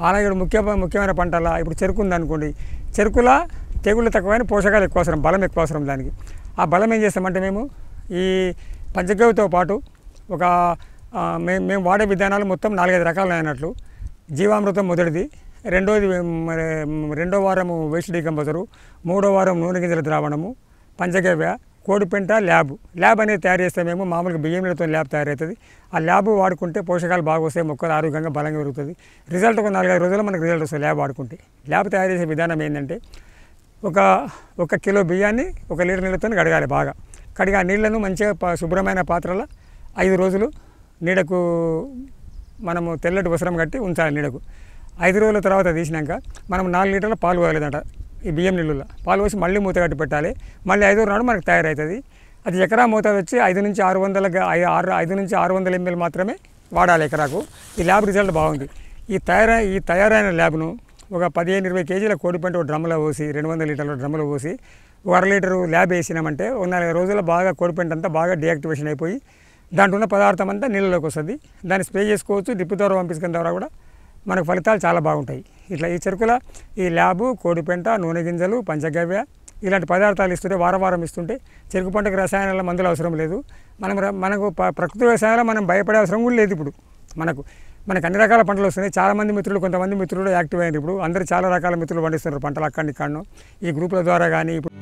అలాగే ముఖ్యమైన పంటల ఇప్పుడు చెరుకు ఉందనుకోండి, చెరుకుల తెగుళ్ళు తక్కువైన పోషకాలు ఎక్కువ అవసరం, బలం ఎక్కువ అవసరం దానికి. ఆ బలం ఏం చేస్తామంటే మేము ఈ పంచగవ్యతో పాటు ఒక మేము వాడే విధానాలు మొత్తం 4-5 రకాలు అయినట్లు. జీవామృతం మొదటిది, రెండో వారము వేస్ట్ డీకంపోజరు, 3వ వారం నూనె గింజల ద్రావణము, పంచగవ్య, కోడిపెంట, ల్యాబ్ అనేది తయారు చేస్తే మేము మామూలుగా బియ్యం నీళ్ళతో ల్యాబ్ తయారవుతుంది. ఆ ల్యాబ్ వాడుకుంటే పోషకాలు బాగా వస్తాయి, మొక్కలు ఆరోగ్యంగా బలంగా పెరుగుతుంది. రిజల్ట్ ఒక 4-5 రోజుల్లో మనకు రిజల్ట్ వస్తుంది ల్యాబ్ వాడుకుంటే. ల్యాబ్ తయారు చేసే విధానం ఏంటంటే ఒక కిలో బియ్యాన్ని 1 లీటర్ నీళ్ళతో కడగాలి బాగా. కడిగి ఆ నీళ్లను మంచిగా శుభ్రమైన పాత్రలో 5 రోజులు నీడకు మనము తెల్లటి వస్త్రం కట్టి ఉంచాలి నీడకు. 5 రోజుల తర్వాత తీసినాక మనం 4 లీటర్ల పాలు పోయలేదంట ఈ బియ్యం నీళ్ళలో. పాలు పోసి మళ్ళీ మూత కట్టి పెట్టాలి. మళ్ళీ 5వ నాడు మనకు తయారవుతుంది. అది ఎకరా మోతాదు వచ్చి 5 నుంచి 600 ml మాత్రమే వాడాలి ఎకరాకు. ఈ ల్యాబ్ రిజల్ట్ బాగుంది. ఈ తయారైన ల్యాబ్ను ఒక 15-20 కేజీల కోడిపెంట ఒక డ్రమ్లో పోసి 200 లీటర్ల డ్రమ్లో పోసి 1/2 లీటరు ల్యాబ్ వేసినామంటే 4 రోజుల్లో బాగా కోడిపెంట అంతా బాగా డీయాక్టివేషన్ అయిపోయి దాంట్లో ఉన్న పదార్థం అంతా నీళ్ళలోకి వస్తుంది. దాన్ని స్ప్రే చేసుకోవచ్చు, డ్రిప్ ద్వారా పంపించడం ద్వారా కూడా మనకు ఫలితాలు చాలా బాగుంటాయి. ఇట్లా ఈ చెరుకుల ఈ ల్యాబు, కోడిపెంట, నూనె గింజలు, పంచగవ్య ఇలాంటి పదార్థాలు ఇస్తుంటే వారం ఇస్తుంటే చెరుకు పంటకు రసాయనాల మందులు అవసరం లేదు. మనకు ప్రకృతి వ్యవసాయంలో మనం భయపడే అవసరం కూడా లేదు. ఇప్పుడు మనకు అన్ని రకాల పంటలు వస్తున్నాయి. కొంతమంది మిత్రులు యాక్టివ్ అయ్యారు. ఇప్పుడు అందరూ చాలా రకాల మిత్రులు పండిస్తున్నారు పంటలు అక్కడి ఇక్కడనో ఈ గ్రూపుల ద్వారా కానీ ఇప్పుడు